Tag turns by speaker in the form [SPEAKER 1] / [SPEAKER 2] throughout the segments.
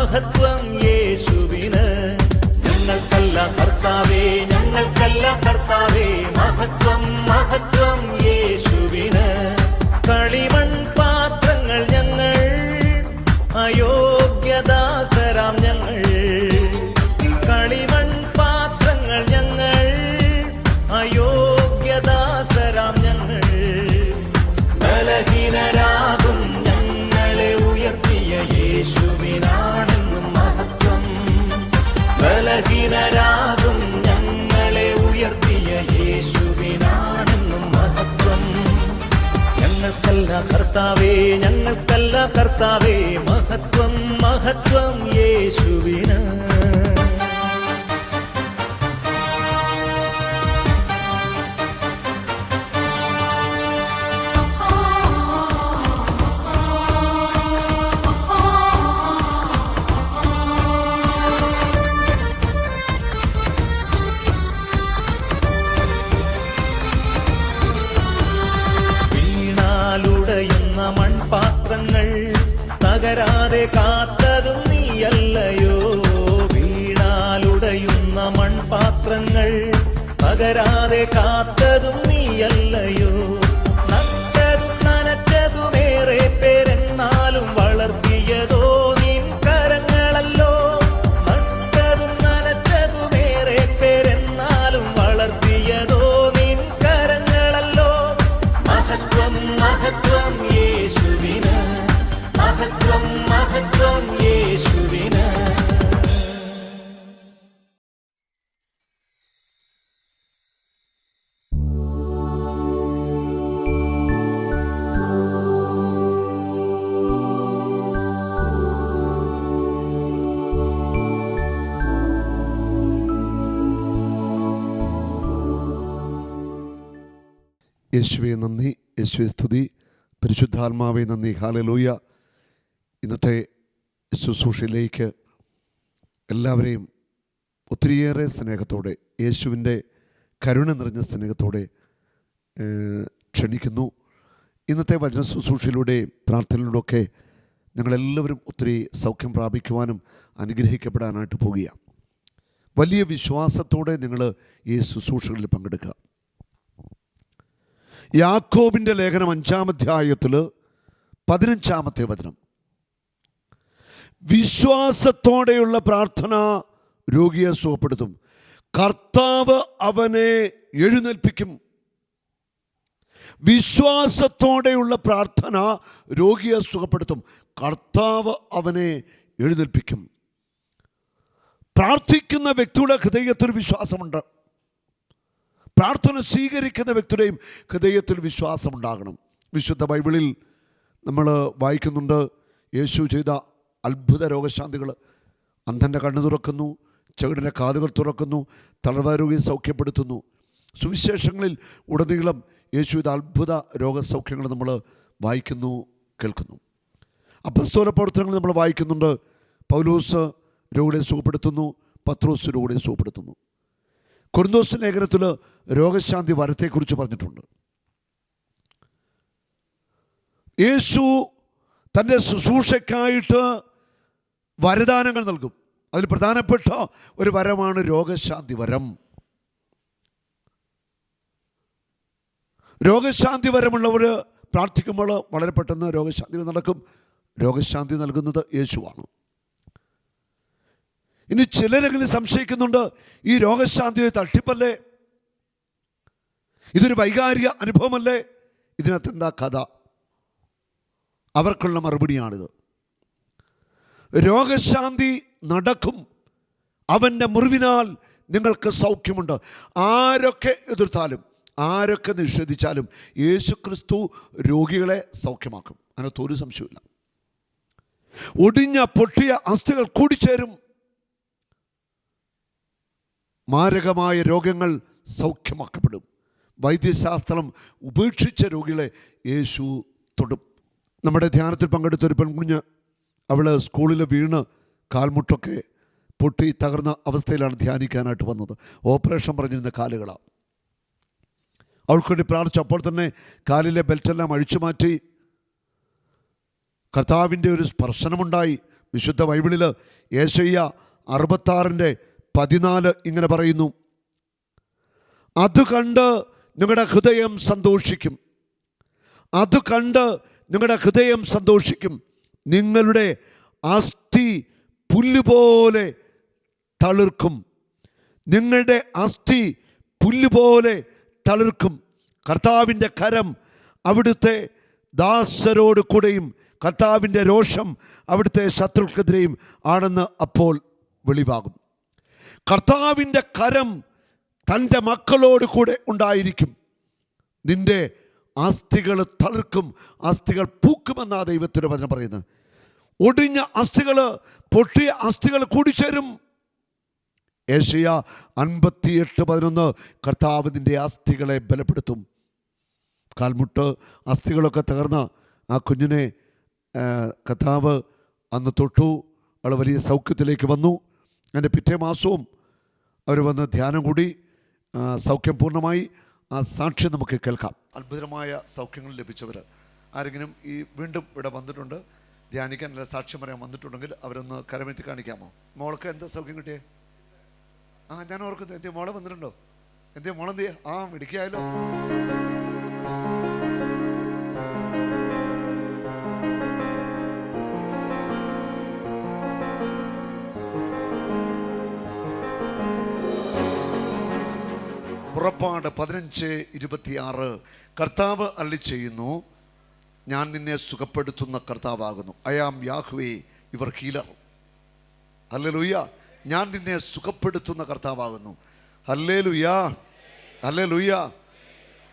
[SPEAKER 1] മഹത്വം യേശുവിന്. ഞങ്ങൾക്കല്ല കർത്താവേ, ഞങ്ങൾക്കല്ല കർത്താവേ, മഹത്വം മഹത്വം യേശുവിന്. കളിമൺ പാത്രങ്ങൾ ഞങ്ങൾ, അയോഗ്യദാസരാം ഞങ്ങൾ. കളിമൺ പാത്രങ്ങൾ ഞങ്ങൾ, അയോഗ്യദാസരാം ഞങ്ങൾ. ബലഹീനരാകും ഞങ്ങളെ ഉയർത്തിയ യേശുവിനാണെന്നും മഹത്വം. ബലഹീനരാകും ഞങ്ങളെ ഉയർത്തിയ യേശുവിനാണെന്നും മഹത്വം. ഞങ്ങൾക്കല്ല കർത്താവേ, ഞങ്ങൾക്കല്ല കർത്താവേ, മഹത്വം മഹത്വം യേശുവിന്. മൺപാത്രങ്ങൾ തകരാതെ കാത്തതും നീയല്ലയോ. വീണാലുടയുന്ന മൺപാത്രങ്ങൾ തകരാതെ കാത്തതും നീയല്ലയോ. നട്ടതും നനച്ചതുമേറെ പേരെന്നാലും വളർത്തിയതോ നിൻ കരങ്ങളല്ലോ. നട്ടതും നനച്ചതുമേറെ പേരെന്നാലും വളർത്തിയതോ നിൻ കരങ്ങളല്ലോ. മഹത്വം മഹത്വം യേശുവിന്, മഹത്വം മഹത്വം യേശുവിന്.
[SPEAKER 2] യേശുവേ നന്ദി, യേശുവേ സ്തുതി, പരിശുദ്ധാത്മാവേ നന്ദി. ഹല്ലേലൂയ. ഇന്നത്തെ ശുശ്രൂഷയിലേക്ക് എല്ലാവരെയും ഒത്തിരിയേറെ സ്നേഹത്തോടെ, യേശുവിൻ്റെ കരുണ നിറഞ്ഞ സ്നേഹത്തോടെ ക്ഷണിക്കുന്നു. ഇന്നത്തെ വചന ശുശ്രൂഷയിലൂടെ പ്രാർത്ഥനയിലൂടെയൊക്കെ ഞങ്ങളെല്ലാവരും ഒത്തിരി സൗഖ്യം പ്രാപിക്കുവാനും അനുഗ്രഹിക്കപ്പെടാനായിട്ട് പോവുകയാണ്. വലിയ വിശ്വാസത്തോടെ നിങ്ങൾ ഈ ശുശ്രൂഷകളിൽ പങ്കെടുക്കുക. യാക്കോബിൻ്റെ ലേഖനം 5-ാം അധ്യായത്തിൽ 15-ാമത്തെ വചനം. വിശ്വാസത്തോടെയുള്ള പ്രാർത്ഥന രോഗിയെ സുഖപ്പെടുത്തും, കർത്താവ് അവനെ എഴുന്നേൽപ്പിക്കും. വിശ്വാസത്തോടെയുള്ള പ്രാർത്ഥന രോഗിയെ സുഖപ്പെടുത്തും, കർത്താവ് അവനെ എഴുന്നേൽപ്പിക്കും. പ്രാർത്ഥിക്കുന്ന വ്യക്തിയുടെ ഹൃദയത്തിൽ വിശ്വാസമുണ്ട്. പ്രാർത്ഥന സ്വീകരിക്കുന്ന വ്യക്തിയുടെയും ഹൃദയത്തിൽ വിശ്വാസമുണ്ടാകണം. വിശുദ്ധ ബൈബിളിൽ നമ്മൾ വായിക്കുന്നുണ്ട് യേശു ചെയ്ത അത്ഭുത രോഗശാന്തികൾ. അന്ധൻ്റെ കണ്ണ് തുറക്കുന്നു, ചെകിടിൻ്റെ കാതുകൾ തുറക്കുന്നു, തളർവാരോഗിയെ സൗഖ്യപ്പെടുത്തുന്നു. സുവിശേഷങ്ങളിൽ ഉടനീളം യേശു ചെയ്ത അത്ഭുത രോഗസൗഖ്യങ്ങൾ നമ്മൾ വായിക്കുന്നു, കേൾക്കുന്നു. അപ്പസ്തോല പ്രവർത്തനങ്ങൾ നമ്മൾ വായിക്കുന്നുണ്ട്. പൗലോസ് രോഗികളെ സുഖപ്പെടുത്തുന്നു, പത്രോസ് രോഗികളെ സുഖപ്പെടുത്തുന്നു. കൊരിന്തോസ് ലേഖനത്തിൽ രോഗശാന്തി വരത്തെക്കുറിച്ച് പറഞ്ഞിട്ടുണ്ട്. യേശു തൻ്റെ ശുശ്രൂഷയ്ക്കായിട്ട് വരദാനങ്ങൾ നൽകും. അതിൽ പ്രധാനപ്പെട്ട ഒരു വരമാണ് രോഗശാന്തി വരം. രോഗശാന്തി വരമുള്ളവർ പ്രാർത്ഥിക്കുമ്പോൾ വളരെ പെട്ടെന്ന് രോഗശാന്തി നടക്കും. രോഗശാന്തി നൽകുന്നത് യേശുവാണ്. ഇനി ചിലരെങ്കിലും സംശയിക്കുന്നുണ്ട്, ഈ രോഗശാന്തി തട്ടിപ്പല്ലേ, ഇതൊരു വൈകാരിക അനുഭവമല്ലേ, ഇതിനകത്ത് എന്താ കഥ? അവർക്കുള്ള മറുപടിയാണിത്. രോഗശാന്തി നടക്കും, അവൻ്റെ മുറിവിനാൽ നിങ്ങൾക്ക് സൗഖ്യമുണ്ട്. ആരൊക്കെ എതിർത്താലും, ആരൊക്കെ നിഷേധിച്ചാലും യേശുക്രിസ്തു രോഗികളെ സൗഖ്യമാക്കും. അതിനകത്ത് ഒരു സംശയമില്ല. ഒടിഞ്ഞ പൊട്ടിയ അസ്ഥികൾ കൂടിച്ചേരും. മാരകമായ രോഗങ്ങൾ സൗഖ്യമാക്കപ്പെടും. വൈദ്യശാസ്ത്രം ഉപേക്ഷിച്ച രോഗികളെ യേശു തൊടും. നമ്മുടെ ധ്യാനത്തിൽ പങ്കെടുത്തൊരു പെൺകുഞ്ഞ്, അവൾ സ്കൂളിൽ വീണ് കാൽമുട്ടൊക്കെ പൊട്ടി തകർന്ന അവസ്ഥയിലാണ് ധ്യാനിക്കാനായിട്ട് വന്നത്. ഓപ്പറേഷൻ പറഞ്ഞിരുന്ന കാലുകളാണ്. അവൾക്ക് വേണ്ടി പ്രാർത്ഥിച്ചു. അപ്പോൾ തന്നെ കാലിലെ ബെൽറ്റെല്ലാം അഴിച്ചു മാറ്റി. കർത്താവിൻ്റെ ഒരു സ്പർശനമുണ്ടായി. വിശുദ്ധ ബൈബിളിൽ യേശയ്യ 66:14 ഇങ്ങനെ പറയുന്നു, അത് കണ്ട് നിങ്ങളുടെ ഹൃദയം സന്തോഷിക്കും, അത് കണ്ട് നിങ്ങളുടെ ഹൃദയം സന്തോഷിക്കും. നിങ്ങളുടെ അസ്ഥി പുല്ലുപോലെ തളിർക്കും, നിങ്ങളുടെ അസ്ഥി പുല്ലുപോലെ തളിർക്കും. കർത്താവിൻ്റെ കരം അവിടുത്തെ ദാസരോട് കൂടെയും കർത്താവിൻ്റെ രോഷം അവിടുത്തെ ശത്രുക്കൾക്കെതിരെയും ആണെന്ന് അപ്പോൾ വെളിവാകും. കർത്താവിൻ്റെ കരം തൻ്റെ മക്കളോട് കൂടെ ഉണ്ടായിരിക്കും. നിൻ്റെ അസ്ഥികൾ തളിർക്കും, അസ്ഥികൾ പൂക്കുമെന്നാണ് ദൈവത്തിൻ്റെ വചനം പറയുന്നത്. ഒടിഞ്ഞ അസ്ഥികൾ, പൊട്ടിയ അസ്ഥികൾ കൂടിച്ചേരും. യേശയ്യ 58:11 കർത്താവ് നിൻ്റെ അസ്ഥികളെ ബലപ്പെടുത്തും. കാൽമുട്ട് അസ്ഥികളൊക്കെ തകർന്ന ആ കുഞ്ഞിനെ കർത്താവ് അന്ന് തൊട്ടു. അവൾ വലിയ സൗഖ്യത്തിലേക്ക് വന്നു. അതിൻ്റെ പിറ്റേ മാസവും അവർ വന്ന് ധ്യാനം കൂടി, സൗഖ്യം പൂർണ്ണമായി. ആ സാക്ഷ്യം നമുക്ക് കേൾക്കാം. അത്ഭുതമായ സൗഖ്യങ്ങൾ ലഭിച്ചവർ ആരെങ്കിലും ഈ വീണ്ടും ഇവിടെ വന്നിട്ടുണ്ട്, ധ്യാനിക്കാൻ അല്ല സാക്ഷ്യം പറയാൻ വന്നിട്ടുണ്ടെങ്കിൽ അവരൊന്ന് കരമെത്തി കാണിക്കാമോ? മോൾക്ക് എന്താ സൗഖ്യം കിട്ടിയേ? ഞാൻ ഓർക്കുന്നു, എന്തേ മോളെ വന്നിട്ടുണ്ടോ? എന്തേ മോളെന്തിയെ? മിടിക്കായാലോ. പുറപ്പാട് 15:26 കർത്താവ് അരുളിച്ചെയ്യുന്നു, ഞാൻ നിന്നെ സുഖപ്പെടുത്തുന്ന കർത്താവാകുന്നു. I am Yahweh your healer. Hallelujah. ഞാൻ നിന്നെ സുഖപ്പെടുത്തുന്ന കർത്താവാകുന്നു. Hallelujah, hallelujah.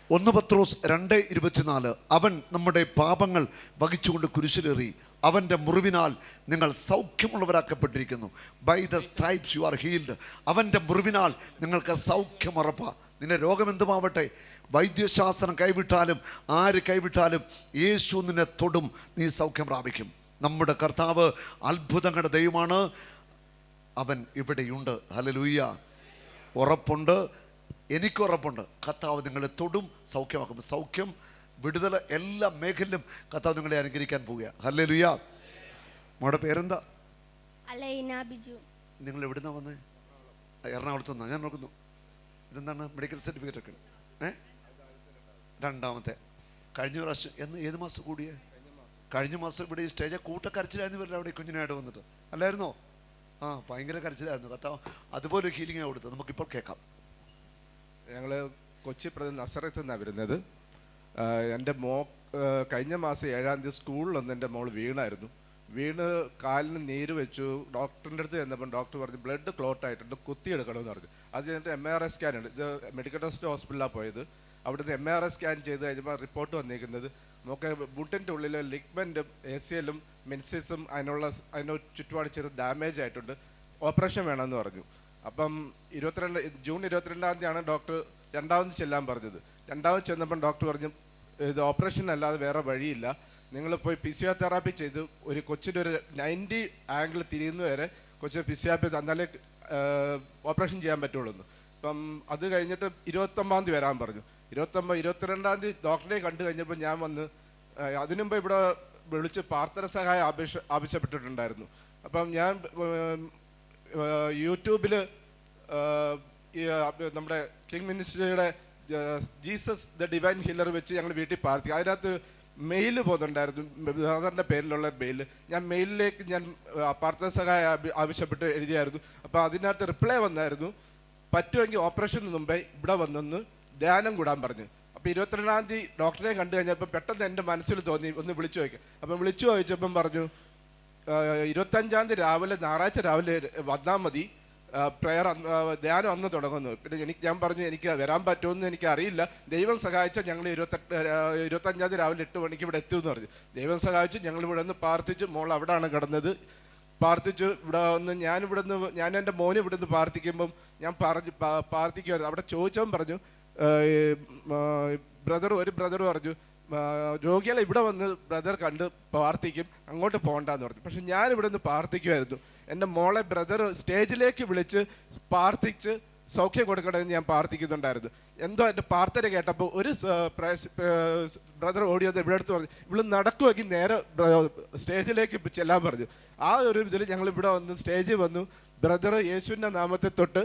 [SPEAKER 2] 1 പത്രോസ് 2:24 അവൻ നമ്മുടെ പാപങ്ങൾ വഹിച്ചുകൊണ്ട് കുരിശിലേറി, അവൻ്റെ മുറിവിനാൽ നിങ്ങൾ സൗഖ്യമുള്ളവരാക്കപ്പെട്ടിരിക്കുന്നു. By the stripes you are healed. അവൻ്റെ മുറിവിനാൽ നിങ്ങൾക്ക് സൗഖ്യം ഉറപ്പാ. നിന്റെ രോഗം എന്തുമാവട്ടെ, വൈദ്യശാസ്ത്രം കൈവിട്ടാലും ആര് കൈവിട്ടാലും യേശു നിന്നെ തൊടും, നീ സൗഖ്യം പ്രാപിക്കും. നമ്മുടെ കർത്താവ് അത്ഭുതങ്ങളുടെ ദൈവമാണ്. അവൻ ഇവിടെയുണ്ട്. ഹല്ലേലൂയ. ഉറപ്പുണ്ട്, എനിക്കുറപ്പുണ്ട്. കർത്താവ് നിങ്ങളെ തൊടും, സൗഖ്യമാക്കും. സൗഖ്യം, വിടുതൽ, എല്ലാ മേഖലയിലും കർത്താവ് നിങ്ങളെ അനുഗ്രഹിക്കാൻ പോവുക. ഹല്ലേലൂയ. മോളുടെ പേരെന്താ?
[SPEAKER 3] അലൈന ബിജു.
[SPEAKER 2] നിങ്ങൾ എവിടുന്നാ വന്നേ? എറണാകുളത്ത് നിന്നാ. ഞാൻ നോക്കുന്നു, ഇതെന്താണ് മെഡിക്കൽ സർട്ടിഫിക്കറ്റ് ഒക്കെ? രണ്ടാമത്തെ. കഴിഞ്ഞ പ്രാവശ്യം ഏത് മാസം കൂടിയേ? കഴിഞ്ഞ മാസം ഇവിടെ ഈ സ്റ്റേജ് കൂട്ടക്കരച്ചിലായിരുന്നു വരില്ല അവിടെ കുഞ്ഞിനായിട്ട് വന്നിട്ട്, അല്ലായിരുന്നോ? ഭയങ്കര കരച്ചിലായിരുന്നു. കർത്താവ് അതുപോലെ ഹീലിംഗ് കൊടുത്തത്. നമുക്കിപ്പോൾ കേൾക്കാം.
[SPEAKER 4] ഞങ്ങൾ കൊച്ചി നസറത്ത് നിന്നാണ് വരുന്നത്. എൻ്റെ കഴിഞ്ഞ മാസം 7-ാം തീയതി സ്കൂളിലൊന്ന് എൻ്റെ മോൾ വീണ് കാലിന് നീര് വെച്ചു. ഡോക്ടറിൻ്റെ അടുത്ത് ചെന്നപ്പം ഡോക്ടർ പറഞ്ഞു ബ്ലഡ് ക്ലോട്ട് ആയിട്ടുണ്ട്, കുത്തിയെടുക്കണമെന്ന് പറഞ്ഞു. അത് കഴിഞ്ഞിട്ട് MRI സ്കാൻ ഉണ്ട്. ഇത് മെഡിക്കൽ ടെസ്റ്റ് ഹോസ്പിറ്റലിലാണ് പോയത്. അവിടുന്ന് MRI സ്കാൻ ചെയ്ത് കഴിഞ്ഞപ്പോൾ റിപ്പോർട്ട് വന്നിരിക്കുന്നത് നമുക്ക് മുട്ടിൻ്റെ ഉള്ളിൽ ലിഗ്മെൻറ്റും ACL-ഉം മെൻസിസും അതിനോട് ചുറ്റുപാട് ചെറിയ ഡാമേജ് ആയിട്ടുണ്ട്, ഓപ്പറേഷൻ വേണമെന്ന് പറഞ്ഞു. അപ്പം ജൂൺ 22-ാം തീയതിയാണ് ഡോക്ടർ രണ്ടാമത് ചെല്ലാൻ പറഞ്ഞത്. രണ്ടാമത് ചെന്നപ്പം ഡോക്ടർ പറഞ്ഞു ഇത് ഓപ്പറേഷൻ അല്ലാതെ വേറെ വഴിയില്ല, നിങ്ങൾ പോയി ഫിസിയോതെറാപ്പി ചെയ്ത് ഒരു കൊച്ചിൻ്റെ ഒരു 90 ആംഗിൾ തിരിയുന്നവരെ കൊച്ചിന് ഫിസിയോതെറാപ്പി എന്നാലേ ഓപ്പറേഷൻ ചെയ്യാൻ പറ്റുള്ളൂ. അപ്പം അത് കഴിഞ്ഞിട്ട് 29-ാം തീയതി വരാൻ പറഞ്ഞു. 22-ാം തീയതി ഡോക്ടറെ കണ്ടു കഴിഞ്ഞപ്പോൾ ഞാൻ വന്ന് അതിനുമുമ്പ് ഇവിടെ വിളിച്ച് പ്രാർത്ഥന സഹായം ആവശ്യപ്പെട്ടിട്ടുണ്ടായിരുന്നു. അപ്പം ഞാൻ യൂട്യൂബിൽ നമ്മുടെ കിങ് മിനിസ്ട്രിയുടെ ജീസസ് ദ ഡിവൈൻ ഹീലർ വെച്ച് ഞങ്ങൾ വീട്ടിൽ പ്രാർത്ഥിക്കും. അതിനകത്ത് മെയിൽ പോകുന്നുണ്ടായിരുന്നു, ബ്രദറിൻ്റെ പേരിലുള്ള മെയിൽ. ഞാൻ മെയിലിലേക്ക് ഞാൻ പ്രാർത്ഥന സഹായം ആവശ്യപ്പെട്ട് എഴുതിയായിരുന്നു. അപ്പോൾ അതിനകത്ത് റിപ്ലൈ വന്നായിരുന്നു, പറ്റുമെങ്കിൽ ഓപ്പറേഷന് മുമ്പേ ഇവിടെ വന്നൊന്ന് ധ്യാനം കൂടാൻ പറഞ്ഞു. അപ്പോൾ 22-ാം തീയതി ഡോക്ടറെ കണ്ടു കഴിഞ്ഞപ്പോൾ പെട്ടെന്ന് എൻ്റെ മനസ്സിൽ തോന്നി ഒന്ന് വിളിച്ചു ചോദിക്കാം. അപ്പം വിളിച്ചു ചോദിച്ചപ്പം പറഞ്ഞു 25-ാം തീയതി രാവിലെ, ഞായറാഴ്ച രാവിലെ വന്നാൽ മതി, പ്രെയർ ധ്യാനം അന്ന് തുടങ്ങുന്നു. പിന്നെ ഞാൻ പറഞ്ഞു എനിക്ക് വരാൻ പറ്റുമെന്ന് എനിക്ക് അറിയില്ല, ദൈവം സഹായിച്ചാൽ ഞങ്ങൾ 25-ാം തീയതി രാവിലെ 8 മണിക്ക് ഇവിടെ എത്തുമെന്ന് പറഞ്ഞു. ദൈവം സഹായിച്ചു. ഞങ്ങൾ ഇവിടെ നിന്ന് പ്രാർത്ഥിച്ചു. മോൾ അവിടെയാണ് കിടന്നത്. പ്രാർത്ഥിച്ചു. ഇവിടെ വന്ന് ഞാൻ എൻ്റെ മോന് ഇവിടെ നിന്ന് പ്രാർത്ഥിക്കുമ്പം ഞാൻ പ്രാർത്ഥിക്കുമായിരുന്നു. അവിടെ ചോദിച്ചവൻ പറഞ്ഞു ഒരു ബ്രദർ പറഞ്ഞു രോഗികളെ ഇവിടെ വന്ന് ബ്രദർ കണ്ട് പ്രാർത്ഥിക്കും, അങ്ങോട്ട് പോകണ്ടെന്ന് പറഞ്ഞു. പക്ഷെ ഞാൻ ഇവിടെ നിന്ന് പ്രാർത്ഥിക്കുമായിരുന്നു. എൻ്റെ മോളെ ബ്രദർ സ്റ്റേജിലേക്ക് വിളിച്ച് പ്രാർത്ഥിച്ച് സൗഖ്യം കൊടുക്കണമെന്ന് ഞാൻ പ്രാർത്ഥിക്കുന്നുണ്ടായിരുന്നു. എന്തോ എൻ്റെ പ്രാർത്ഥന കേട്ടപ്പോൾ ഒരു ബ്രദർ ഓടി വന്ന് ഇവിടെ അടുത്ത് പറഞ്ഞു, ഇവിടെ നടക്കുമെങ്കിൽ നേരെ സ്റ്റേജിലേക്ക് ചെല്ലാൻ പറഞ്ഞു. ആ ഒരു ഇതിൽ ഞങ്ങൾ ഇവിടെ വന്ന് സ്റ്റേജിൽ വന്നു. ബ്രദർ യേശുവിൻ്റെ നാമത്തെ തൊട്ട്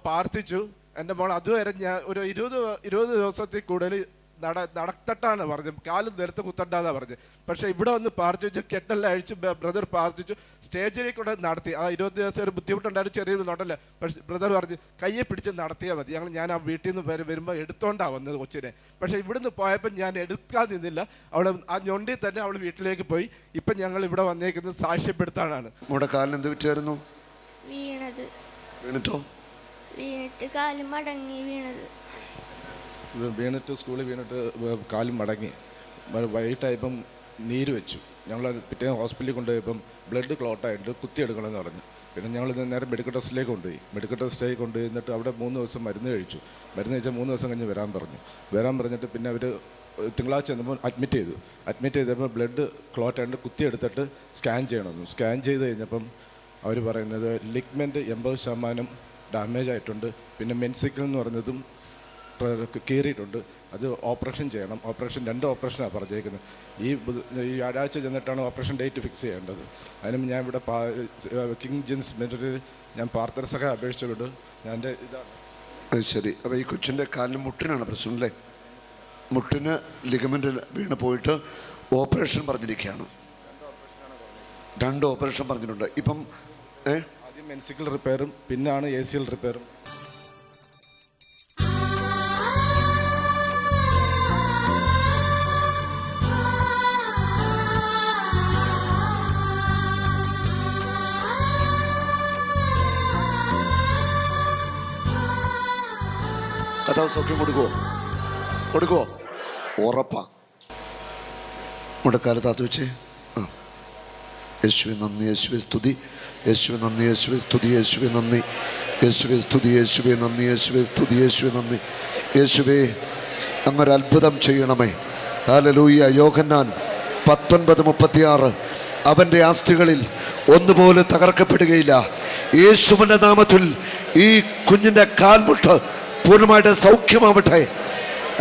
[SPEAKER 4] പ്രാർത്ഥിച്ചു. എൻ്റെ മോൾ അതുവരെ ഞാൻ ഒരു 20 ദിവസത്തിൽ കൂടുതൽ നടത്തട്ടാണ് പറഞ്ഞത്, കാലും നിലത്ത് കുത്തണ്ടാന്നാണ് പറഞ്ഞത്. പക്ഷേ ഇവിടെ വന്ന് പ്രാർത്ഥിച്ചു, കെട്ടെല്ലാം അഴിച്ച് ബ്രദർ പ്രാർത്ഥിച്ചു, സ്റ്റേജിലേക്ക് കൂടെ നടത്തി. ആ 20 ദിവസം ഒരു ബുദ്ധിമുട്ടുണ്ടായിരുന്നു, ചെറിയൊരു നോട്ടല്ല. പക്ഷേ ബ്രദർ പറഞ്ഞു കയ്യെ പിടിച്ച് നടത്തിയാൽ മതി. ഞാൻ ആ വീട്ടിൽ നിന്ന് വരുമ്പോൾ എടുത്തോണ്ടാണ് വന്നത് കൊച്ചിനെ. പക്ഷേ ഇവിടുന്ന് പോയപ്പോൾ ഞാൻ എടുക്കാൻ നിന്നില്ല. അവൾ ആ ഞൊണ്ടി തന്നെ അവൾ വീട്ടിലേക്ക് പോയി. ഇപ്പം ഞങ്ങൾ ഇവിടെ വന്നേക്കുന്നത് സാക്ഷ്യപ്പെടുത്താനാണ്.
[SPEAKER 2] നമ്മുടെ കാലിന് എന്ത് പറ്റിയായിരുന്നു?
[SPEAKER 3] വീണിട്ട് കാലും മടങ്ങി
[SPEAKER 4] വീണിട്ട് സ്കൂളിൽ വീണിട്ട് കാലും മടങ്ങി. വൈകിട്ടായപ്പം നീര് വെച്ചു. ഞങ്ങൾ പിറ്റേന്ന് ഹോസ്പിറ്റലിൽ കൊണ്ടുപോയപ്പം ബ്ലഡ് ക്ലോട്ടായിട്ട് കുത്തിയെടുക്കണമെന്ന് പറഞ്ഞു. പിന്നെ ഞങ്ങൾ നേരെ മെഡിക്കൽ ടെസ്റ്റിലേക്ക് കൊണ്ടുപോയി. മെഡിക്കൽ ടെസ്റ്റിലേക്ക് കൊണ്ടുപോയി എന്നിട്ട് അവിടെ 3 ദിവസം മരുന്ന് കഴിച്ചു. മരുന്ന് കഴിച്ചാൽ 3 ദിവസം കഴിഞ്ഞ് വരാൻ പറഞ്ഞിട്ട് പിന്നെ അവർ തിങ്കളാഴ്ച ചെന്നപ്പോൾ അഡ്മിറ്റ് ചെയ്തപ്പോൾ ബ്ലഡ് ക്ലോട്ടായിട്ട് കുത്തിയെടുത്തിട്ട് സ്കാൻ ചെയ്യണമെന്ന്. സ്കാൻ ചെയ്ത് കഴിഞ്ഞപ്പം അവർ പറയുന്നത് ലിഗ്മെൻറ്റ് 80% ഡാമേജ് ആയിട്ടുണ്ട്. പിന്നെ മെൻസിക്കൽ എന്ന് പറഞ്ഞതും കീറിയിട്ടുണ്ട്. അത് ഓപ്പറേഷൻ ചെയ്യണം. 2 ഓപ്പറേഷനാണ് പറഞ്ഞേക്കുന്നത്. ഈ വ്യാഴാഴ്ച ചെന്നിട്ടാണ് ഓപ്പറേഷൻ ഡേറ്റ് ഫിക്സ് ചെയ്യേണ്ടത്. അതിനും ഞാൻ ഇവിടെ കിങ് ജിൻസ് മെഡിക്കൽ ഞാൻ പ്രാർത്ഥന സഹായം അപേക്ഷിച്ചുകൊണ്ട് ഞാൻ ഇതാണ്.
[SPEAKER 2] അത് ശരി. അപ്പോൾ ഈ കൊച്ചിൻ്റെ കാലിന് മുട്ടിനാണ് പ്രശ്നം അല്ലേ? മുട്ടിന് ലിഗമെൻ്റ് വീണ് പോയിട്ട് ഓപ്പറേഷൻ പറഞ്ഞിരിക്കുകയാണ്. 2 ഓപ്പറേഷൻ പറഞ്ഞിട്ടുണ്ട്. ഇപ്പം
[SPEAKER 4] ആദ്യം മെൻസിക്കൽ റിപ്പയറും പിന്നാണ് ACL റിപ്പയറും.
[SPEAKER 2] കഥാവ് സൗഖ്യം കൊടുക്കുവോ? ഉറപ്പാ. മുടക്കാല താത്തു വെച്ചേ. യേശുവേ നന്ദി, യേശുവേ സ്തുതി, യേശുവേ നന്ദി, യേശുവേ സ്തുതി, യേശുവേ നന്ദി, യേശുവേ സ്തുതി, യേശുവേ നന്ദി, യേശുവേ സ്തുതി, യേശുവേ നന്ദി. യേശുവേ അങ്ങൊരു അത്ഭുതം ചെയ്യണമേ. ഹല്ലേലൂയ. യോഹന്നാൻ 19:36 അവൻ്റെ ആസ്തികളിൽ ഒന്നുപോലെ തകർക്കപ്പെടുകയില്ല. യേശുവിൻ്റെ നാമത്തിൽ ഈ കുഞ്ഞിൻ്റെ കാൽമുട്ട് പൂർണ്ണമായിട്ട് സൗഖ്യമാവട്ടെ.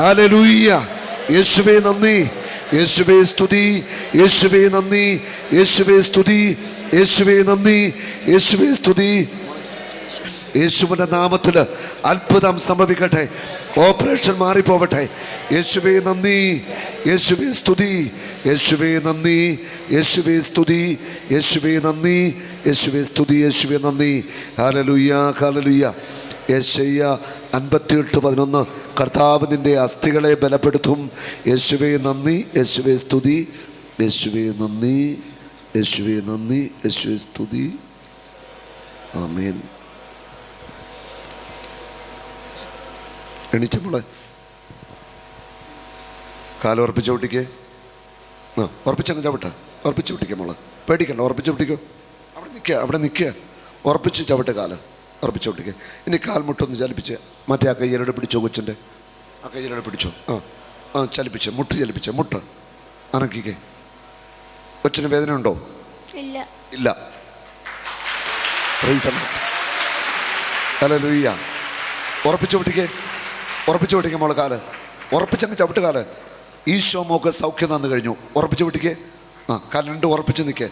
[SPEAKER 2] ഹല്ലേലൂയ. യേശുവേ നന്ദി, യേശുവേ സ്തുതി, യേശുവേ നന്ദി, യേശുവേ സ്തുതി, യേശുവേ നന്ദി, യേശുവേ സ്തുതി. യേശുവിൻ്റെ നാമത്തിൽ അത്ഭുതം സംഭവിക്കട്ടെ. ഓപ്പറേഷൻ മാറിപ്പോവട്ടെ. യേശുവേ നന്ദി, യേശുവേ സ്തുതി, യേശുവേ നന്ദി, യേശുവേ സ്തുതി, യേശുവേ നന്ദി, യേശുവേ സ്തുതി, യേശുവേ നന്ദി. Hallelujah, hallelujah. യെശയ്യ 58:11 കർത്താവ് നിന്റെ അസ്ഥികളെ ബലപ്പെടുത്തും. യേശുവേ നന്ദി, യേശുവേ സ്തുതി, യേശുവേ നന്ദി, യേശുവേ നന്ദി, യേശുവേ സ്തുതി. ആമേൻ. എണീച്ച മോളെ, കാലുറപ്പിച്ച് ഒട്ടിക്കേ. ഉറപ്പിച്ചങ്ങ് ചവിട്ട, ഉറപ്പിച്ച് ഒട്ടിക്കുക മോളെ, പേടിക്കണ്ട, ഉറപ്പിച്ച് ഒട്ടിക്കോ. അവിടെ നിൽക്കുക, ഉറപ്പിച്ച് ചവിട്ട്, കാല് ഉറപ്പിച്ച് ഒട്ടിക്കുക. ഇനി കാൽമുട്ടൊന്ന് ചലിപ്പിച്ച് മറ്റേ ആ കയ്യിലോട് പിടിച്ചോ, കൊച്ചിൻ്റെ ആ കയ്യിലോട് പിടിച്ചോ. ചലിപ്പിച്ച്, മുട്ട് ചലിപ്പിച്ച്, മുട്ട് അനക്കിക്കേ. കൊച്ചിന് വേദന ഉണ്ടോ? ഇല്ല. ഹല്ലേലൂയ. ഉറപ്പിച്ച് ഒട്ടിക്കേ, ഉറപ്പിച്ച് ഒട്ടിക്കേ മോളെ, കാല് ഉറപ്പിച്ചങ്ങ് ചവിട്ട്. കാല് ഈശോ മോക്ക് സൗഖ്യം തന്നു കഴിഞ്ഞു. ഉറപ്പിച്ച് ഒട്ടിക്കേ. കാല് 2 ഉറപ്പിച്ച് നിൽക്കേ.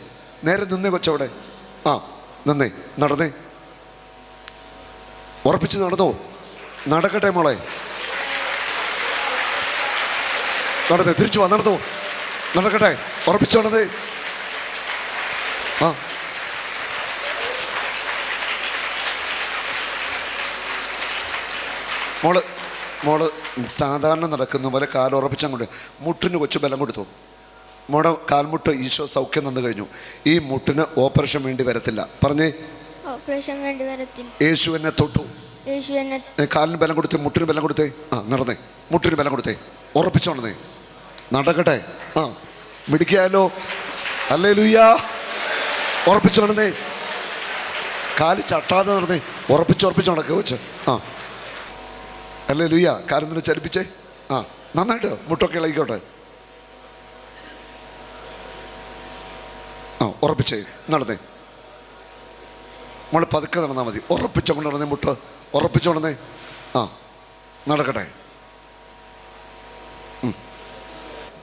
[SPEAKER 2] നേരെ നിന്നേ കൊച്ചവിടെ. നിന്നേ, നടന്നേ, ഉറപ്പിച്ച് നടന്നോ. നടക്കട്ടെ മോളെ, നടന്നേ, തിരിച്ചു വാ, നടന്നോ, നടക്കട്ടെ, ഉറപ്പിച്ചു നടന്നേ. മോള് സാധാരണ നടക്കുന്ന പോലെ കാലുറപ്പിച്ചങ്ങോട്ട് മുട്ടിന് കൊച്ചു ബലം കൊടുത്തു. മോടെ കാൽമുട്ട് ഈശോ സൗഖ്യം തന്നു കഴിഞ്ഞു. ഈ മുട്ടിന് ഓപ്പറേഷൻ വേണ്ടി വരത്തില്ല. പറഞ്ഞേ,
[SPEAKER 3] ഓപ്പറേഷൻ വേണ്ടി വരത്തില്ല.
[SPEAKER 2] യേശു എന്നെ തൊട്ടു. കാലിന് ബലം കൊടുത്തേ, മുട്ടിന് ബലം കൊടുത്തേ. നടന്നേ, മുട്ടിന് ബലം കൊടുത്തേ, ഉറപ്പിച്ചോണ്ടേ, നടക്കട്ടെ. മിടിക്കാലോ. ഹല്ലേലൂയ. ഉറപ്പിച്ചോണ്ടേ, കാല് ചട്ടാതെ നടന്നേ, ഉറപ്പിച്ച് നടക്കുക വെച്ച്. ഹല്ലേലൂയ. കാലൊന്നിനെ ചലിപ്പിച്ചേ. നന്നായിട്ട് മുട്ടൊക്കെ ഇളകിക്കോട്ടെ. ഉറപ്പിച്ചേ, നടന്നേ മോള്, പതുക്കെ നടന്നാൽ മതി. ഉറപ്പിച്ചോണ്ട് നടന്നേ, മുട്ട് ഉറപ്പിച്ചോണ്ടേ. ആ, നടക്കട്ടെ.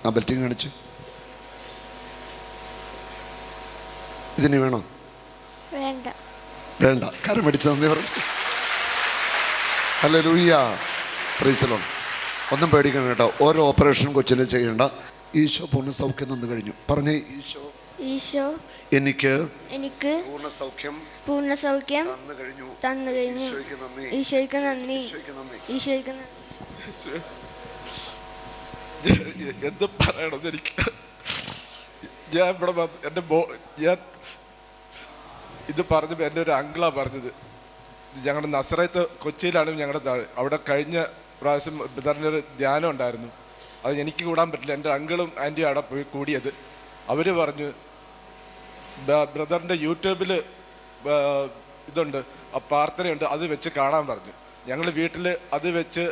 [SPEAKER 2] ആ ബെൽറ്റിങ് കാണിച്ച്. ഇതിന് വേണോ?
[SPEAKER 3] വേണ്ട.
[SPEAKER 2] വേണ്ട. കരം മേടിച്ച് നന്ദി പറഞ്ഞു. Hallelujah, praise the Lord. ഒന്നും പേടിക്കണം കേട്ടോ. ഓരോ ഓപ്പറേഷനും കൊച്ചിനെ ചെയ്യേണ്ട. ഈശോ പൂർണ്ണ സൗഖ്യം തന്നു കഴിഞ്ഞു. പറഞ്ഞേ, ഈശോ എനിക്ക് പൂർണ്ണ സൗഖ്യം തന്നു കഴിഞ്ഞു. ഈശോയ്ക്ക് നന്ദി, ഈശോയ്ക്ക് നന്ദി, ഈശോയ്ക്ക് നന്ദി.
[SPEAKER 4] എന്ത് പറയണമെന്ന് എനിക്ക്, ഞാൻ ഇവിടെ എൻ്റെ ഞാൻ ഇത് പറഞ്ഞപ്പോൾ എൻ്റെ ഒരു അങ്കിളാ പറഞ്ഞത്. ഞങ്ങളുടെ നസറത്ത് കൊച്ചിയിലാണ് ഞങ്ങളുടെ അവിടെ കഴിഞ്ഞ പ്രാവശ്യം ബ്രദറിൻ്റെ ഒരു ധ്യാനം ഉണ്ടായിരുന്നു. അത് എനിക്ക് കൂടാൻ പറ്റില്ല. എൻ്റെ അങ്കിളും ആൻറ്റിയും അവിടെ പോയി കൂടിയത്. അവർ പറഞ്ഞു ബ്രദറിൻ്റെ യൂട്യൂബിൽ ഇതുണ്ട്, ആ പ്രാർത്ഥനയുണ്ട്, അത് വെച്ച് കാണാൻ പറഞ്ഞു. ഞങ്ങൾ വീട്ടിൽ അത് വെച്ച്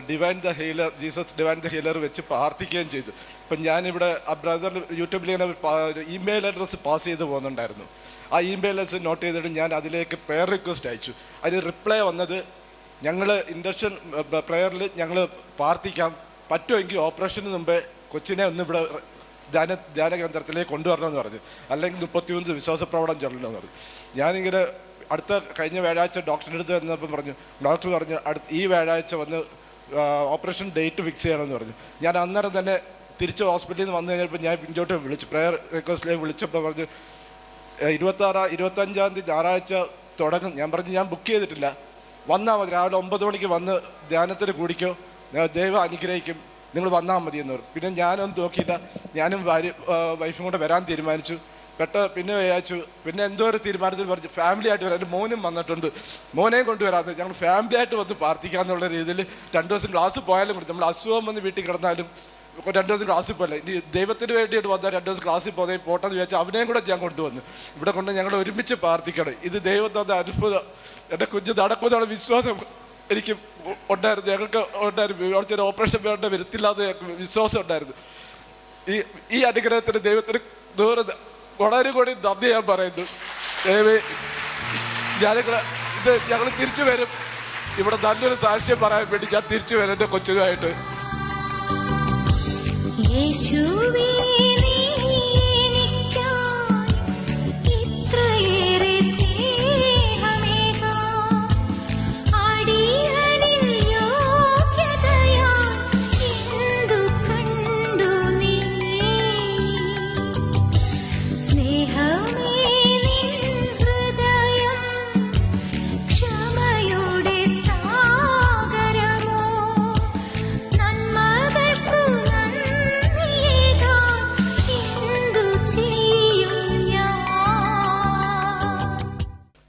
[SPEAKER 4] divine the healer, Jesus divine the healer വെച്ച് പ്രാർത്ഥിക്കുകയും ചെയ്തു. അപ്പം ഞാനിവിടെ ആ ബ്രദർ യൂട്യൂബിൽ ഇങ്ങനെ ഇമെയിൽ അഡ്രസ്സ് പാസ് ചെയ്ത് പോകുന്നുണ്ടായിരുന്നു. ആ ഇമെയിൽ അഡ്രസ്സ് നോട്ട് ചെയ്തിട്ട് ഞാൻ അതിലേക്ക് പ്രെയർ റിക്വസ്റ്റ് അയച്ചു. അതിന് റിപ്ലൈ വന്നത്, ഞങ്ങൾ ഇൻഡക്ഷൻ പ്രെയറിൽ ഞങ്ങൾ പ്രാർത്ഥിക്കാം, പറ്റുമെങ്കിൽ ഓപ്പറേഷന് മുമ്പേ കൊച്ചിനെ ഒന്ന് ഇവിടെ ധ്യാന കേന്ദ്രത്തിലേക്ക് കൊണ്ടുവരണമെന്ന് പറഞ്ഞു. അല്ലെങ്കിൽ 33 വിശ്വാസ പ്രകടനം ചൊല്ലണമെന്ന് പറഞ്ഞു. ഞാനിങ്ങനെ കഴിഞ്ഞ വ്യാഴാഴ്ച ഡോക്ടറിൻ്റെ അടുത്ത് വന്നപ്പോൾ ഡോക്ടർ പറഞ്ഞു ഈ വ്യാഴാഴ്ച വന്ന് ഓപ്പറേഷൻ ഡേറ്റ് ഫിക്സ് ചെയ്യണമെന്ന് പറഞ്ഞു. ഞാൻ അന്നേരം തന്നെ തിരിച്ച് ഹോസ്പിറ്റലിൽ നിന്ന് വന്നു കഴിഞ്ഞപ്പോൾ ഞാൻ ഇങ്ങോട്ട് വിളിച്ചു, പ്രെയർ റിക്വസ്റ്റിലേക്ക് വിളിച്ചപ്പോൾ പറഞ്ഞു 25-ആം തീയതി ഞായറാഴ്ച തുടങ്ങും. ഞാൻ പറഞ്ഞു ഞാൻ ബുക്ക് ചെയ്തിട്ടില്ല, വന്നാൽ മതി, രാവിലെ 9 മണിക്ക് വന്ന് ധ്യാനത്തിന് കൂടിക്കോ, ദൈവം അനുഗ്രഹിക്കും, നിങ്ങൾ വന്നാൽ മതി എന്ന് പറഞ്ഞു. പിന്നെ ഞാനൊന്നും നോക്കിയില്ല, ഞാനും വൈഫും കൂടെ വരാൻ തീരുമാനിച്ചു. പിന്നെ വിചാരിച്ചു, പിന്നെ എന്തോ ഒരു തീരുമാനത്തിൽ പറഞ്ഞു ഫാമിലി ആയിട്ട് വരാം. എൻ്റെ മോനും വന്നിട്ടുണ്ട്, മോനെയും കൊണ്ടുവരാതെ ഞങ്ങൾ ഫാമിലി ആയിട്ട് വന്ന് പ്രാർത്ഥിക്കാന്നുള്ള രീതിയിൽ 2 ദിവസം ക്ലാസ് പോയാലും കൂടി, നമ്മൾ അസുഖം വന്ന് വീട്ടിൽ കിടന്നാലും 2 ദിവസം ക്ലാസ്സിൽ പോലെ, ഇനി ദൈവത്തിന് വേണ്ടിയിട്ട് വന്നാൽ 2 ദിവസം ക്ലാസ്സിൽ പോകുന്നത് പോട്ടെന്ന് വിചാരിച്ചാൽ അവനെയും കൂടെ ഞാൻ കൊണ്ടുവന്നു. ഇവിടെ കൊണ്ട് ഞങ്ങൾ ഒരുമിച്ച് പ്രാർത്ഥിക്കണം. ഇത് ദൈവം തന്ന അത്ഭുതം. എൻ്റെ കുഞ്ഞ് നടക്കുമെന്നുള്ള വിശ്വാസം എനിക്ക് ഉണ്ടായിരുന്നു, ഞങ്ങൾക്ക് ഉണ്ടായിരുന്നു. കുറച്ചൊരു ഓപ്പറേഷൻ വേണ്ട വരുത്തില്ലാതെ ഞങ്ങൾക്ക് വിശ്വാസം ഉണ്ടായിരുന്നു. ഈ അനുഗ്രഹത്തിന് ദൈവത്തിന് വളരെ കൂടി നന്ദി ഞാൻ പറയുന്നു. ഞങ്ങൾ തിരിച്ചു വരും, ഇവിടെ നല്ലൊരു സാക്ഷ്യം പറയാൻ വേണ്ടി ഞാൻ തിരിച്ചു വരും എൻ്റെ കൊച്ചിനുമായിട്ട്.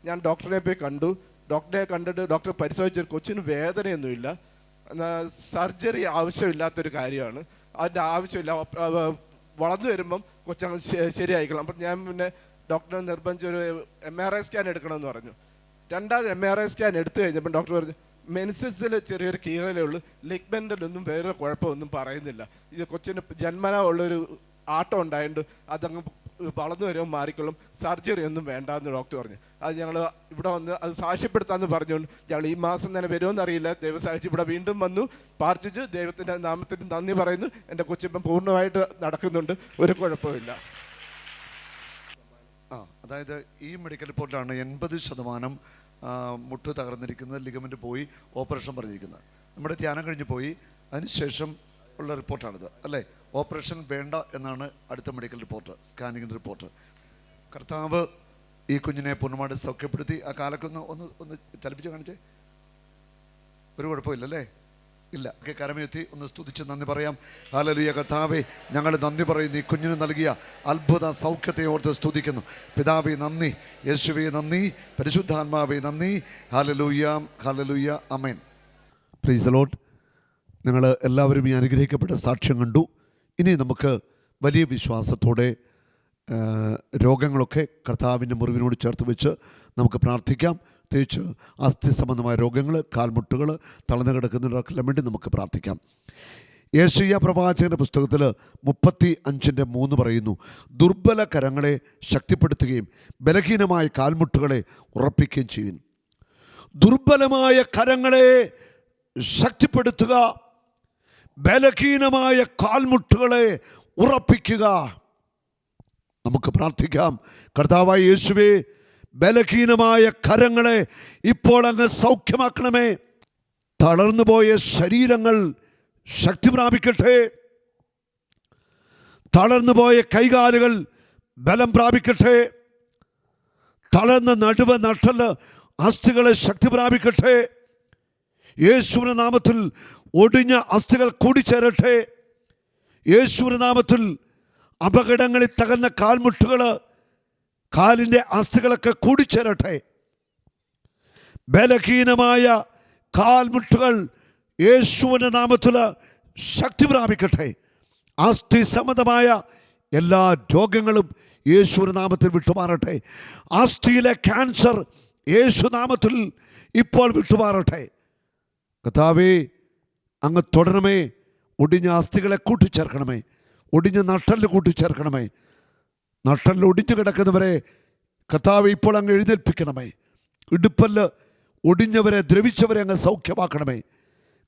[SPEAKER 4] ഞാൻ ഡോക്ടറെ പോയി കണ്ടു. ഡോക്ടറെ കണ്ടിട്ട് ഡോക്ടർ പരിശോധിച്ചു, കൊച്ചിന് വേദനയൊന്നുമില്ല, സർജറി ആവശ്യമില്ലാത്തൊരു കാര്യമാണ്, അതിൻ്റെ ആവശ്യമില്ല, വളർന്നു വരുമ്പം കൊച്ചങ്ങ് ശരിയായിക്കണം. അപ്പം ഞാൻ പിന്നെ ഡോക്ടറെ നിർബന്ധിച്ചൊരു MRI സ്കാൻ എടുക്കണമെന്ന് പറഞ്ഞു. 2ാമത് MRI സ്കാൻ എടുത്തു കഴിഞ്ഞപ്പം ഡോക്ടർ പറഞ്ഞു മെനിസസിൽ ചെറിയൊരു കീറലേ ഉള്ളൂ, ലിഗ്മെൻറ്റിലൊന്നും വേറെ കുഴപ്പമൊന്നും പറയുന്നില്ല, ഇത് കൊച്ചിന് ജന്മനാ ഉള്ളൊരു ആട്ടം ഉണ്ടായിട്ടുണ്ട്, അതങ്ങ് വളർന്നു വരുമ്പോൾ മാറിക്കൊള്ളും, സർജറി ഒന്നും വേണ്ടെന്ന് ഡോക്ടർ പറഞ്ഞു. അത് ഞങ്ങൾ ഇവിടെ വന്ന് അത് സാക്ഷ്യപ്പെടുത്താമെന്ന് പറഞ്ഞുകൊണ്ട് ഞങ്ങൾ ഈ മാസം തന്നെ വരുമെന്ന് അറിയില്ല, ദൈവം സാധിച്ച് ഇവിടെ വീണ്ടും വന്നു പ്രാർത്ഥിച്ചു, ദൈവത്തിൻ്റെ നാമത്തിന് നന്ദി പറയുന്നു. എൻ്റെ കൊച്ചിപ്പം പൂർണ്ണമായിട്ട് നടക്കുന്നുണ്ട്, ഒരു കുഴപ്പമില്ല.
[SPEAKER 2] അതായത് ഈ മെഡിക്കൽ റിപ്പോർട്ടിലാണ് 80% മുട്ട് തകർന്നിരിക്കുന്നത്, ലിഗമെൻ്റ് പോയി, ഓപ്പറേഷൻ പറഞ്ഞിരിക്കുന്നത്. നമ്മുടെ ധ്യാനം കഴിഞ്ഞ് പോയി, അതിനുശേഷം ഉള്ള റിപ്പോർട്ടാണിത് അല്ലേ. ഓപ്പറേഷൻ വേണ്ട എന്നാണ് അടുത്ത മെഡിക്കൽ റിപ്പോർട്ട്, സ്കാനിങ്ങിൻ്റെ റിപ്പോർട്ട്. കർത്താവ് ഈ കുഞ്ഞിനെ പൂർണ്ണമായിട്ട് സൗഖ്യപ്പെടുത്തി. ആ കാലൊക്കെ ഒന്ന് ചലിപ്പിച്ച് കാണിച്ചേ. ഒരു കുഴപ്പമില്ലല്ലേ? ഇല്ല. കരമയുത്തി ഒന്ന് സ്തുതിച്ച് നന്ദി പറയാം. ഹല്ലേലൂയ. കർത്താവേ, ഞങ്ങൾ നന്ദി പറയുന്നു, ഈ കുഞ്ഞിന് നൽകിയ അത്ഭുത സൗഖ്യത്തെ ഓർത്ത് സ്തുതിക്കുന്നു. പിതാവേ നന്ദി, യേശുവേ നന്ദി, പരിശുദ്ധാത്മാവേ നന്ദി. Hallelujah, hallelujah, amen. Praise the Lord. നിങ്ങൾ എല്ലാവരും ഈ അനുഗ്രഹിക്കപ്പെട്ട സാക്ഷ്യം കണ്ടു. ഇനി നമുക്ക് വലിയ വിശ്വാസത്തോടെ രോഗങ്ങളൊക്കെ കർത്താവിൻ്റെ മുറിവിനോട് ചേർത്ത് വെച്ച് നമുക്ക് പ്രാർത്ഥിക്കാം. പ്രത്യേകിച്ച് അസ്ഥി സംബന്ധമായ രോഗങ്ങൾ, കാൽമുട്ടുകൾ തളർന്നു കിടക്കുന്നവർക്കെല്ലാം വേണ്ടി നമുക്ക് പ്രാർത്ഥിക്കാം. യെശയ്യാ പ്രവാചകൻ്റെ പുസ്തകത്തിൽ 35:3 പറയുന്നു, ദുർബല കരങ്ങളെ ശക്തിപ്പെടുത്തുകയും ബലഹീനമായ കാൽമുട്ടുകളെ ഉറപ്പിക്കുകയും ചെയ്യും. ദുർബലമായ കരങ്ങളെ ശക്തിപ്പെടുത്തുക, ബലഹീനമായ കാൽമുട്ടുകളെ ഉറപ്പിക്കുക. നമുക്ക് പ്രാർത്ഥിക്കാം. കർത്താവായ യേശുവേ, ബലഹീനമായ കരങ്ങളെ ഇപ്പോൾ അങ്ങ് സൗഖ്യമാക്കണമേ. തളർന്നുപോയ ശരീരങ്ങൾ ശക്തി പ്രാപിക്കട്ടെ. തളർന്നുപോയ കൈകാലുകൾ ബലം പ്രാപിക്കട്ടെ. തളർന്ന നടുവ്, നട്ടല്, അസ്ഥികളെ ശക്തി പ്രാപിക്കട്ടെ. യേശുവിന്റെ നാമത്തിൽ ഒടിഞ്ഞ അസ്ഥികൾ കൂടിച്ചേരട്ടെ. യേശുവിന്റെ നാമത്തിൽ അപകടങ്ങളിൽ തകർന്ന കാൽമുട്ടുകൾ, കാലിൻ്റെ അസ്ഥികളൊക്കെ കൂടിച്ചേരട്ടെ. ബലഹീനമായ കാൽമുട്ടുകൾ യേശുവിന്റെ നാമത്തിൽ ശക്തി പ്രാപിക്കട്ടെ. അസ്ഥി സംബന്ധമായ എല്ലാ രോഗങ്ങളും യേശുവിന്റെ നാമത്തിൽ വിട്ടുമാറട്ടെ. അസ്ഥിയിലെ ക്യാൻസർ യേശുനാമത്തിൽ ഇപ്പോൾ വിട്ടുമാറട്ടെ. കർത്താവേ, അങ്ങ് തൊടണമേ. ഒടിഞ്ഞ അസ്ഥികളെ കൂട്ടിച്ചേർക്കണമേ. ഒടിഞ്ഞ നട്ടല് കൂട്ടിച്ചേർക്കണമേ. നട്ടല് ഒടിഞ്ഞു കിടക്കുന്നവരെ കർത്താവേ ഇപ്പോൾ അങ്ങ് എഴുന്നേൽപ്പിക്കണമേ. ഇടുപ്പല്ല് ഒടിഞ്ഞവരെ, ദ്രവിച്ചവരെ അങ്ങ് സൗഖ്യമാക്കണമേ.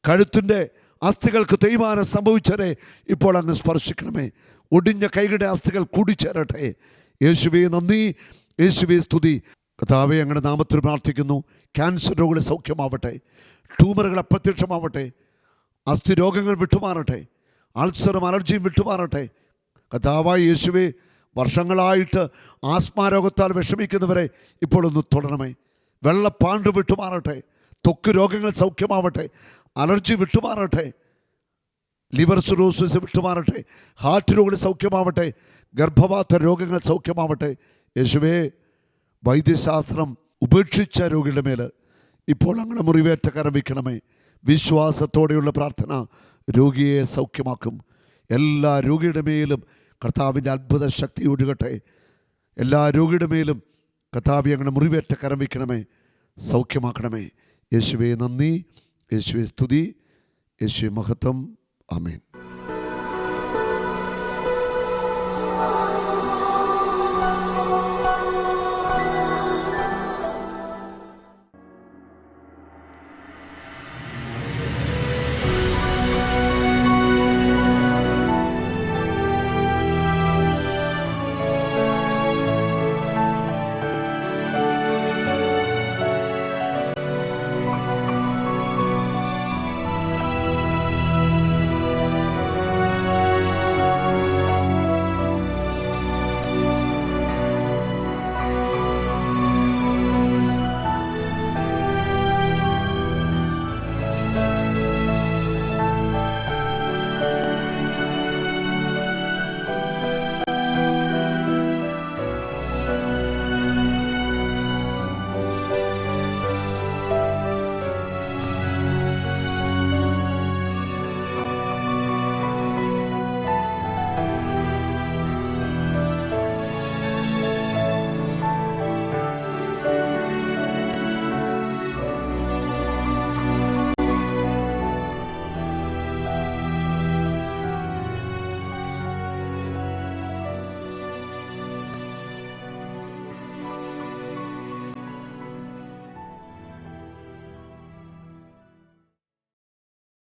[SPEAKER 2] കഴുത്തിൻ്റെ അസ്ഥികൾക്ക് തേയ്മാനം സംഭവിച്ചവരെ ഇപ്പോൾ അങ്ങ് സ്പർശിക്കണമേ. ഒടിഞ്ഞ കൈകളുടെ അസ്ഥികൾ കൂടിച്ചേരട്ടെ. യേശുവേ നന്ദി, യേശുവേ സ്തുതി. കർത്താവേ, അങ്ങയുടെ നാമത്തിൽ പ്രാർത്ഥിക്കുന്നു. ക്യാൻസർ രോഗികൾ സൗഖ്യമാവട്ടെ. ട്യൂമറുകൾ അപ്രത്യക്ഷമാവട്ടെ. അസ്ഥി രോഗങ്ങൾ വിട്ടുമാറട്ടെ. അൾസറും അലർജിയും വിട്ടുമാറട്ടെ. കർത്താവായ യേശുവേ, വർഷങ്ങളായിട്ട് ആസ്മാരോഗത്താൽ വിഷമിക്കുന്നവരെ ഇപ്പോൾ ഒന്ന് തൊടണമേ. വെള്ളപ്പാണ്ട് വിട്ടുമാറട്ടെ. ത്വക്ക് രോഗങ്ങൾ സൗഖ്യമാവട്ടെ. അലർജി വിട്ടുമാറട്ടെ. ലിവർ സിറോസിസ് വിട്ടുമാറട്ടെ. ഹാർട്ട് രോഗങ്ങൾ സൗഖ്യമാവട്ടെ. ഗർഭപാത്ര രോഗങ്ങൾ സൗഖ്യമാവട്ടെ. യേശുവേ, വൈദ്യശാസ്ത്രം ഉപേക്ഷിച്ച രോഗികളുടെ മേൽ ഇപ്പോൾ അങ്ങനെ മുറിവേറ്റ കരം വയ്ക്കണമേ. വിശ്വാസത്തോടെയുള്ള പ്രാർത്ഥന രോഗിയെ സൗഖ്യമാക്കും. എല്ലാ രോഗിയുടെ മേലും കർത്താവിൻ്റെ അത്ഭുത ശക്തി ഒഴുകട്ടെ. എല്ലാ രോഗിയുടെ മേലും കർത്താവെ അങ്ങനെ മുറിവേറ്റ കരം വയ്ക്കണമേ. സൗഖ്യമാക്കണമേ. യേശുവേ നന്ദി, യേശുവേ സ്തുതി, യേശുവേ മഹത്വം. ആമേൻ.